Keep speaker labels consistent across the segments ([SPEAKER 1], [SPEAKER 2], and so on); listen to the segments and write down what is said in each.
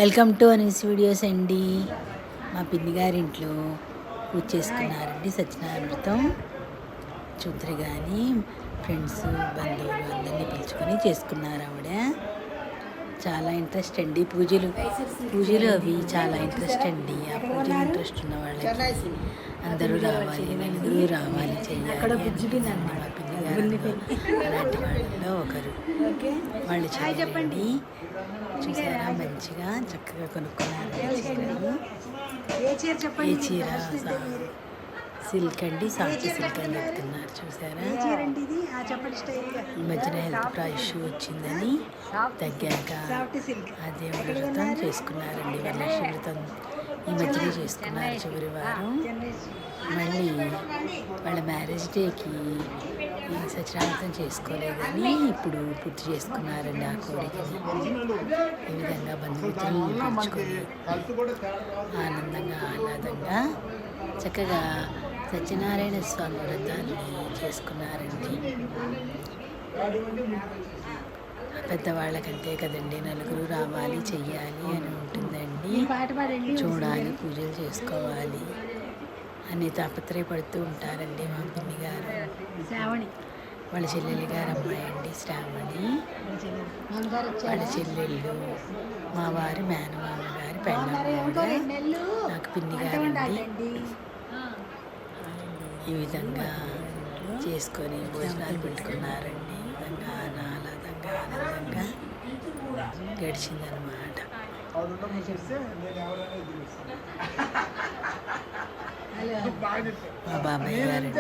[SPEAKER 1] Welcome to Anees videos అండి. మా పిన్ని గారింట్లో పూజ చేసుకున్నారండి సత్యనారాయణ వ్రతం. చూద్దరు కానీ ఫ్రెండ్స్ బంధువులు అందరినీ పిలుచుకొని చేసుకున్నారు ఆవిడ. చాలా ఇంట్రెస్ట్ అండి పూజలు అవి చాలా ఇంట్రెస్ట్ అండి. ఆ పూజలు ఇంట్రెస్ట్ ఉన్న వాళ్ళకి అందరూ రావాలి, నలుగురు రావాలి, చెయ్యాలి. మా పిన్ని గారు అలాంటి వాళ్ళలో ఒకరు. వాళ్ళు చెప్పండి చూసారా, మంచిగా చక్కగా కొనుక్కున్నారు చీరలు. ఏ చీర సిల్క్ అండి, సాఫ్ట్ సిల్క్ అని చెప్తున్నారు. చూసారా, ఈ మధ్యన హెల్త్ ఇష్యూ వచ్చిందని తగ్గాక ఆ దేవుడి వ్రతం చేసుకున్నారండి. వరలక్ష్మి వ్రతం ఈ మధ్యనే చేసుకున్నారు చివరి వారం. మళ్ళీ వాళ్ళ మ్యారేజ్ డేకి సత్యనారాయణ చేసుకోలేదని ఇప్పుడు పూర్తి చేసుకున్నారండి ఆ కోరికని. ఈ విధంగా బంధుమిత్రులను పంచుకొని ఆనందంగా ఆహ్లాదంగా చక్కగా సత్యనారాయణ స్వామి వ్రతాన్ని చేసుకున్నారండి. పెద్దవాళ్ళకంటే కదండి, నలుగురు రావాలి, చెయ్యాలి అని ఉంటుందండి. చూడాలి, పూజలు చేసుకోవాలి అని తాపత్రయపడుతూ ఉంటారండి మా పిన్ని గారు. వాళ్ళ చెల్లెలి గారు అమ్మాయి అండి శ్రావణి. వాళ్ళ చెల్లెళ్ళు మా వారి మేనమామ గారి పెళ్ళమ్మ నాకు పిన్ని గారు అండి. ఈ విధంగా చేసుకొని భోజనాలు పెట్టుకున్నారండి. ఈ విధంగా ఆనందంగా గడిచిందనమాట. మా బాబాయ్ గారండి,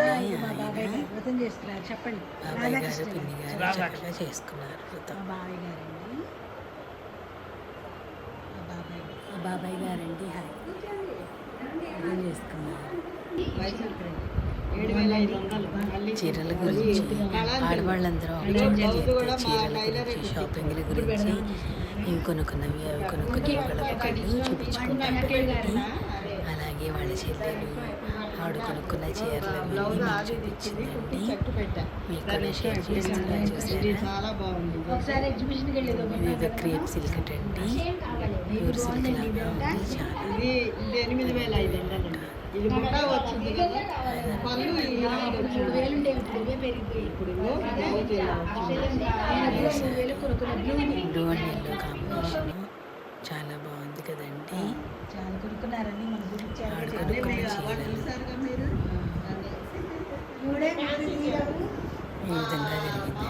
[SPEAKER 1] బాబాయ్ గారు పిన్ని గారు చక్కగా చేసుకున్నారు వ్రతం. మా బాబాయ్ గారండి చేసుకున్నారు. చీరల గురించి ఆడవాళ్ళందరూ చీరల గురించి, షాపింగ్ల గురించి, ఇవి కొనుక్కున్నవి అవి కొనుక్కున్నవి ఒకళ్ళకొకళ్ళు చూపించుకుంటారు. అలాగే వాళ్ళ చెల్లెలు ఆవిడ కొనుక్కున్న చీరలు మీకు చూపించిందండి. మీకు కూడా షేర్ చేస్తున్నాను. చూసారా, ఇది క్రేప్ సిల్క్ అండి, ప్యూర్ సిల్క్ లాగా ఉంది. చాలా బ్లూ అండ్ ఎల్లో కాంబినేషన్ చాలా బాగుంది కదండి. చాలా కొనుక్కున్నారండి. ఆడుకొనుక్కున్న చీరలు ఈ విధంగా జరిగింది.